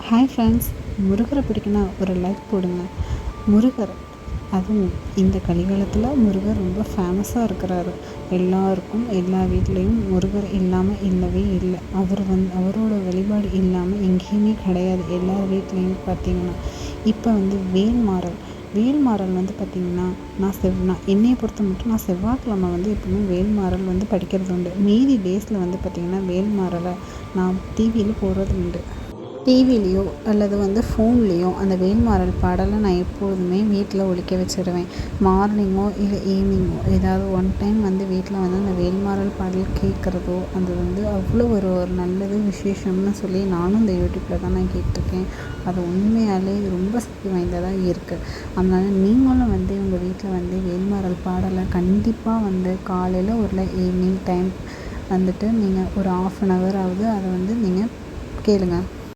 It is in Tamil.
ஹாய் ஃப்ரெண்ட்ஸ், முருகரை பிடிக்குன்னா ஒரு லைக் போடுங்க. முருகர் அதுவும் இந்த கலிகாலத்தில் முருகர் ரொம்ப ஃபேமஸாக இருக்கிறாரு. எல்லாருக்கும் எல்லா வீட்லேயும் முருகர் இல்லாமல் இல்லவே இல்லை. அவரோட வழிபாடு இல்லாமல் எங்கேயுமே கிடையாது. எல்லார் வீட்லேயும் பார்த்திங்கன்னா இப்போ வேல்மாறல் பார்த்திங்கன்னா நான் என்னையை பொறுத்த மட்டும் நான் செவ்வாய்க்கிழமை எப்பவுமே வேல்மாறல் படிக்கிறது உண்டு. மீதி டேஸில் பார்த்திங்கன்னா வேல்மாறலை நான் டிவியில் போடுறது உண்டு. டிவிலேயோ அல்லது ஃபோன்லேயோ அந்த வேல்மாறல் பாடலை நான் எப்பொழுதுமே வீட்டில் ஒலிக்க வச்சிடுவேன். மார்னிங்கோ இல்லை ஈவினிங்கோ ஏதாவது ஒன் டைம் வீட்டில் அந்த வேல்மாறல் பாடல் கேட்குறதோ அது அவ்வளோ ஒரு நல்லது விசேஷம்னு சொல்லி நானும் இந்த யூடியூப்பில் தான் நான் கேட்டிருக்கேன். அது உண்மையாலே ரொம்ப சக்தி வாய்ந்ததாக இருக்குது. அதனால் நீங்களும் உங்கள் வீட்டில் வேல்மாறல் பாடலை கண்டிப்பாக காலையில் ஒரு ஈவினிங் டைம் நீங்கள் ஒரு 1/2 hour ஆகுது அதை நீங்கள் கேளுங்க.